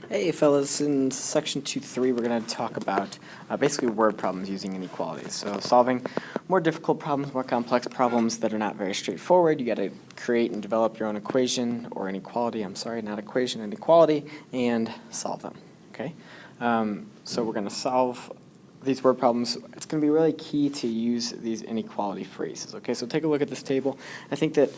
Hey fellas, in section 2.3 we're going to talk about basically word problems using inequalities. So solving more difficult problems, more complex problems that are not very straightforward. You got to create and develop your own equation or inequality, I'm sorry, not equation, inequality, and solve them, okay? So we're going to solve these word problems. It's going to be really key to use these inequality phrases, okay? So take a look at this table. I think that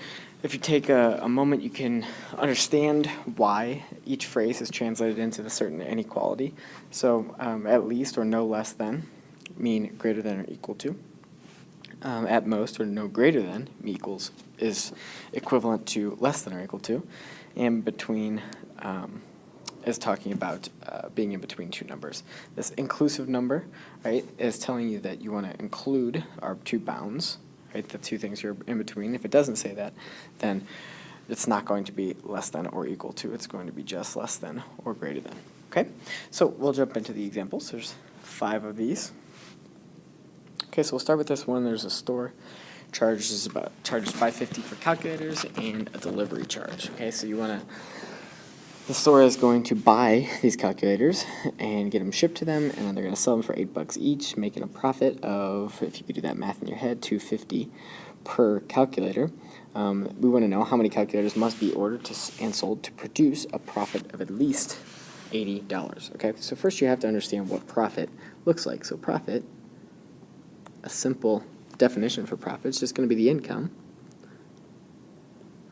if you take a moment, you can understand why each phrase is translated into a certain inequality. So at least or no less than mean greater than or equal to. At most or no greater than equals is equivalent to less than or equal to. And between is talking about being in between two numbers. This inclusive number, right, is telling you that you want to include our two bounds, right, the two things you're in between. If it doesn't say that, then it's not going to be less than or equal to. It's going to be just less than or greater than. Okay, so we'll jump into the examples. There's 5 of these. Okay, so we'll start with this one. There's a store charges $5.50 for calculators and a delivery charge. Okay, so the store is going to buy these calculators and get them shipped to them, and then they're going to sell them for $8 each, making a profit of, if you could do that math in your head, $2.50 per calculator. We want to know how many calculators must be ordered and sold to produce a profit of at least $80. Okay, so first you have to understand what profit looks like. So profit, a simple definition for profit, is just going to be the income,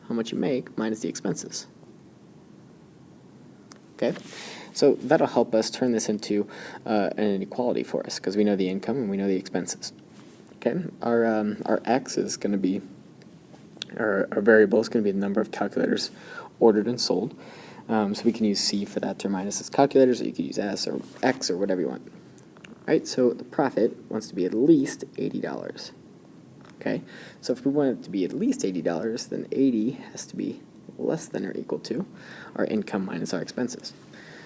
how much you make, minus the expenses. Okay, so that'll help us turn this into an inequality for us because we know the income and we know the expenses. Okay, our x is going to be, our variable is going to be the number of calculators ordered and sold. So we can use C for that to minus as calculators, or you could use S or X or whatever you want. Right, so the profit wants to be at least $80. Okay, so if we want it to be at least $80, then 80 has to be less than or equal to our income minus our expenses.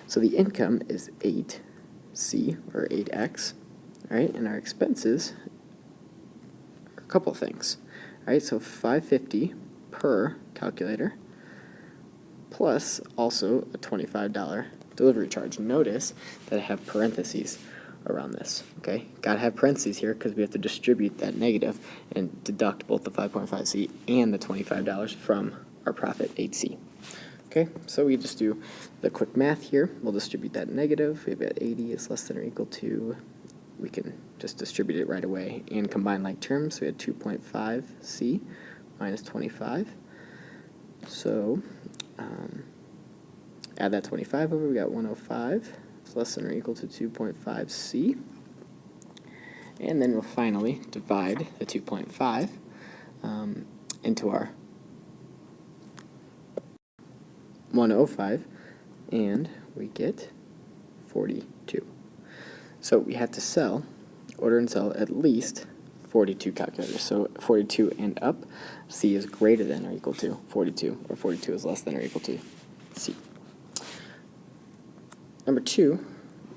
So the income is 8C, or 8X, right? And our expenses are a couple things, right? So $5.50 per calculator, plus also a $25 delivery charge. Notice that I have parentheses around this, okay? Gotta have parentheses here because we have to distribute that negative and deduct both the 5.5C and the $25 from our profit, 8C. Okay, so we just do the quick math here. We'll distribute that negative. We've got 80 is less than or equal to, we can just distribute it right away and combine like terms. So we had 2.5C minus 25. So add that 25 over, we got 105. It's less than or equal to 2.5C. And then we'll finally divide the 2.5 into our 105, and we get 42. So we have to order and sell at least 42 calculators. So 42 and up, C is greater than or equal to 42, or 42 is less than or equal to C. Number 2,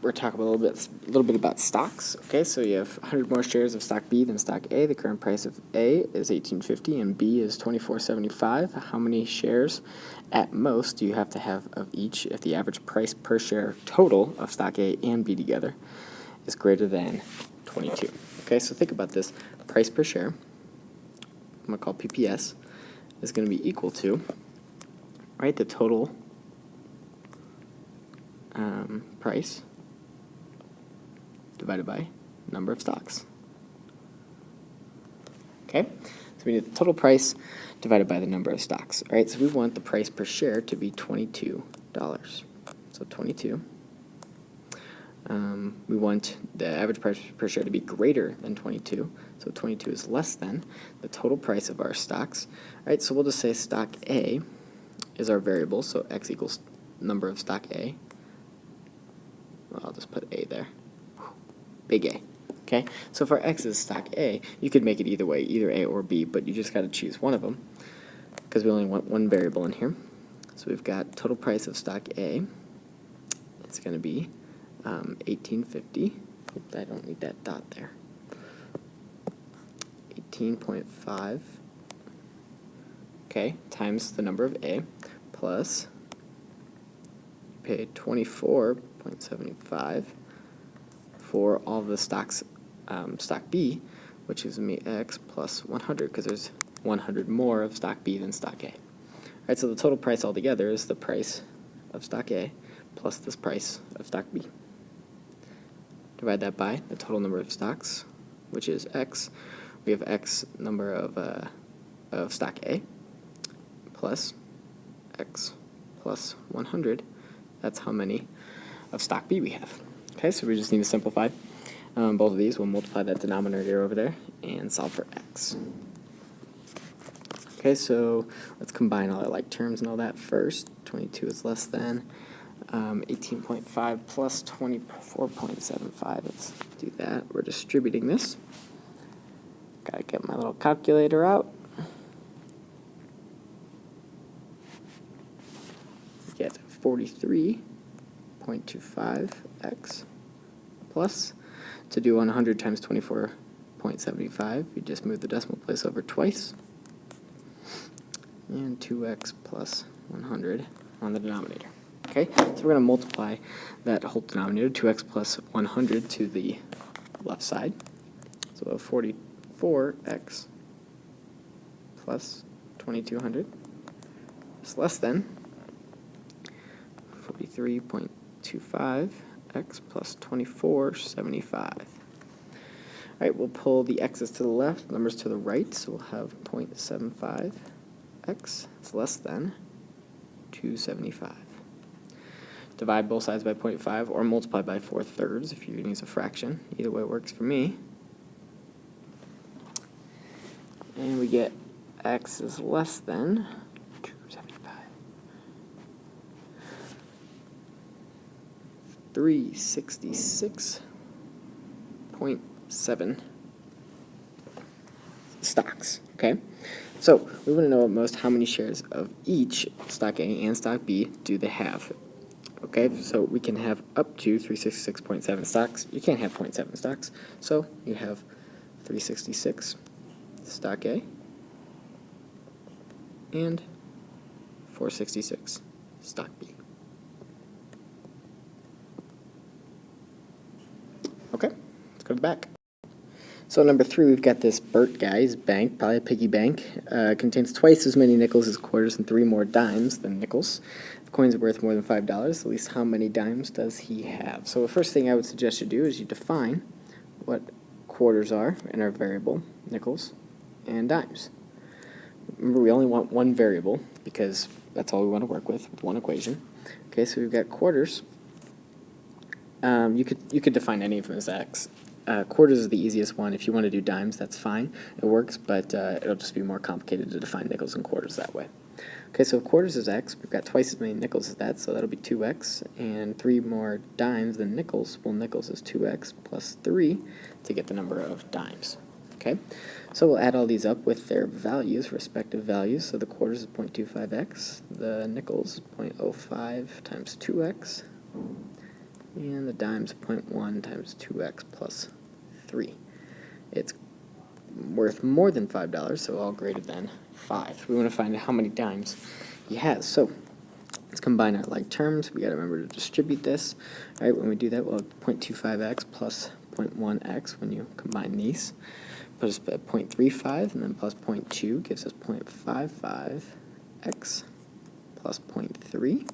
we're talking a little bit about stocks. Okay, so you have 100 more shares of stock B than stock A. The current price of A is $18.50 and B is $24.75. How many shares at most do you have to have of each if the average price per share total of stock A and B together is greater than 22? Okay, so think about this. Price per share, I'm going to call PPS, is going to be equal to, right, the total price divided by number of stocks. Okay, so we need the total price divided by the number of stocks. All right, so we want the price per share to be $22. So 22. We want the average price per share to be greater than 22. So 22 is less than the total price of our stocks. All right, so we'll just say stock A is our variable, so X equals number of stock A. Well, I'll just put A there. Big A. Okay, so if our X is stock A, you could make it either way, either A or B, but you just got to choose one of them because we only want one variable in here. So we've got total price of stock A. It's going to be $18.50. I don't need that dot there. 18.5. Okay, times the number of A plus pay 24.75 for all the stocks, stock B, which is me X plus 100, because there's 100 more of stock B than stock A. All right, so the total price altogether is the price of stock A plus this price of stock B. Divide that by the total number of stocks, which is X. We have X number of stock A plus X plus 100. That's how many of stock B we have. Okay, so we just need to simplify both of these. We'll multiply that denominator over there and solve for X. Okay, so let's combine all our like terms and all that first. 22 is less than 18.5 plus 24.75. Let's do that. We're distributing this. Gotta get my little calculator out. Get 43.25x plus, to do 100 times 24.75, you just move the decimal place over twice, and 2x plus 100 on the denominator. Okay, so we're going to multiply that whole denominator, 2x plus 100, to the left side. So we'll have 44x plus 2200 is less than 43.25x plus 2475. All right, we'll pull the x's to the left, numbers to the right, so we'll have 0.75x is less than 275. Divide both sides by 0.5 or multiply by 4/3 if you use a fraction. Either way works for me. And we get x is less than 275. 366.7 stocks, okay? So we want to know at most how many shares of each stock A and stock B do they have. Okay, so we can have up to 366.7 stocks. You can't have 0.7 stocks. So you have 366 stock A and 466 stock B. Okay, let's go to the back. So number 3, we've got this Bert guy's bank, probably a piggy bank. Contains twice as many nickels as quarters and 3 more dimes than nickels. The coins are worth more than $5. At least how many dimes does he have? So the first thing I would suggest you do is you define what quarters are in our variable, nickels and dimes. Remember, we only want one variable because that's all we want to work with one equation. Okay, so we've got quarters. You could define any of them as x. Quarters is the easiest one. If you want to do dimes, that's fine. It works, but it'll just be more complicated to define nickels and quarters that way. Okay, so if quarters is x, we've got twice as many nickels as that, so that'll be 2x, and 3 more dimes than nickels. Well, nickels is 2x plus 3 to get the number of dimes. Okay, so we'll add all these up with their values, respective values. So the quarters is 0.25x, the nickels is 0.05 times 2x, and the dimes 0.1 times 2x plus 3. It's worth more than $5, so all greater than 5. We want to find out how many dimes he has. So let's combine our like terms. We got to remember to distribute this. All right, when we do that, we'll have 0.25x plus 0.1x when you combine these. Put us at 0.35, and then plus 0.2 gives us 0.55x plus 0.3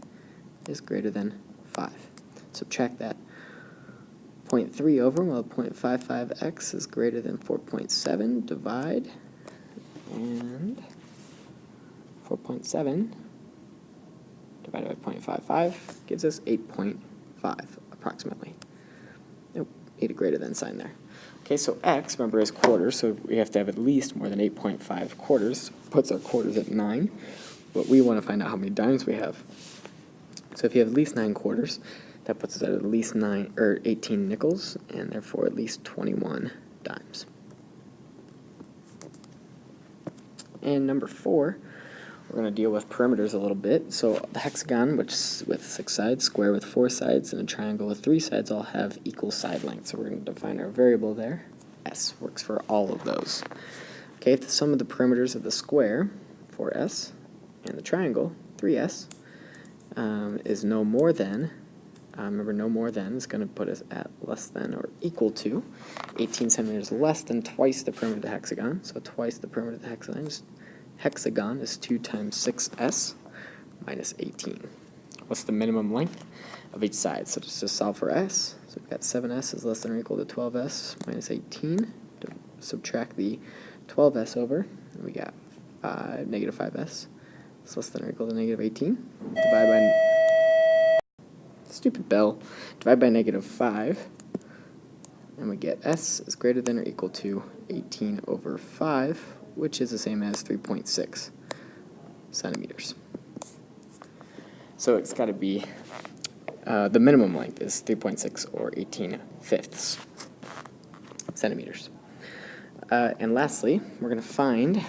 is greater than 5. Subtract that 0.3 over, well, 0.55x is greater than 4.7. Divide, and 4.7 divided by 0.55 gives us 8.5 approximately. Nope, need a greater than sign there. Okay, so x, remember, is quarters, so we have to have at least more than 8.5 quarters. Puts our quarters at 9. But we want to find out how many dimes we have. So if you have at least 9 quarters, that puts us at least 18 nickels, and therefore at least 21 dimes. And number 4, we're going to deal with perimeters a little bit. So the hexagon, which is with 6 sides, square with 4 sides, and a triangle with 3 sides all have equal side length. So we're going to define our variable there. S works for all of those. Okay, if the sum of the perimeters of the square, 4s, and the triangle, 3s, is no more than, remember no more than is going to put us at less than or equal to 18 centimeters less than twice the perimeter of the hexagon. So twice the perimeter of the hexagon is 2 times 6s minus 18. What's the minimum length of each side? So just to solve for s, so we've got 7s is less than or equal to 12s minus 18. To subtract the 12s over, and we got negative 5s. It's less than or equal to negative 18. Divide by, stupid bell, divide by negative 5, and we get s is greater than or equal to 18 over 5, which is the same as 3.6 centimeters. So it's got to be, the minimum length is 3.6 or 18/5 centimeters. And lastly, we're going to find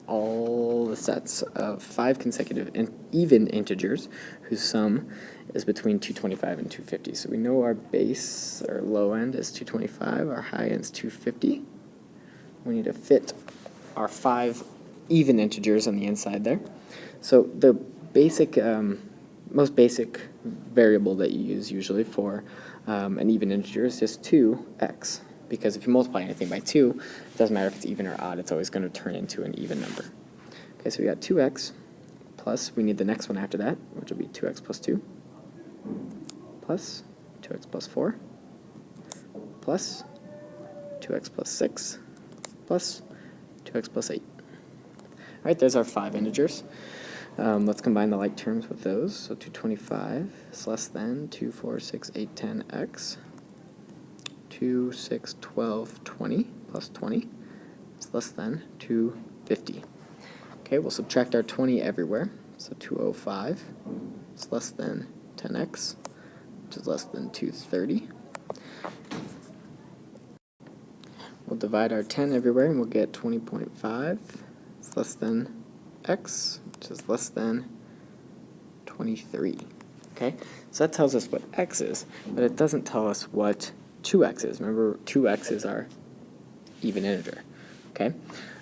all the sets of 5 consecutive even integers whose sum is between 225 and 250. So we know our base, our low end is 225, our high end is 250. We need to fit our 5 even integers on the inside there. So the basic, most basic variable that you use usually for an even integer is just 2x. Because if you multiply anything by 2, it doesn't matter if it's even or odd, it's always going to turn into an even number. Okay, so we got 2x plus, we need the next one after that, which will be 2x plus 2, plus 2x plus 4, plus 2x plus 6, plus 2x plus 8. All right, there's our 5 integers. Let's combine the like terms with those. So 225 is less than 2, 4, 6, 8, 10x. 2, 6, 12, 20 plus 20 is less than 250. Okay, we'll subtract our 20 everywhere. So 205 is less than 10x, which is less than 230. We'll divide our 10 everywhere and we'll get 20.5 is less than x, which is less than 23. Okay, so that tells us what x is, but it doesn't tell us what 2x is. Remember, 2x is our even integer. Okay,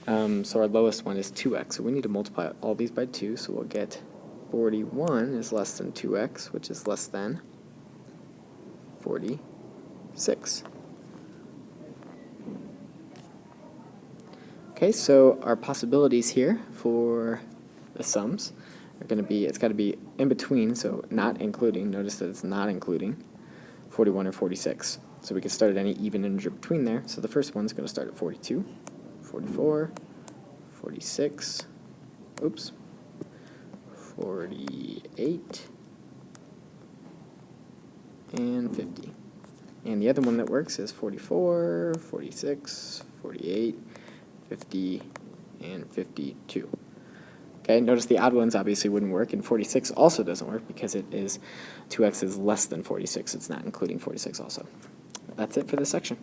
so our lowest one is 2x. So we need to multiply all these by 2. So we'll get 41 is less than 2x, which is less than 46. Okay, so our possibilities here for the sums are going to be, it's got to be in between, so not including. Notice that it's not including 41 or 46. So we can start at any even integer between there. So the first one's going to start at 42, 44, 46, oops, 48, and 50. And the other one that works is 44, 46, 48, 50, and 52. Okay, notice the odd ones obviously wouldn't work, and 46 also doesn't work because it is 2x is less than 46. It's not including 46 also. That's it for this section.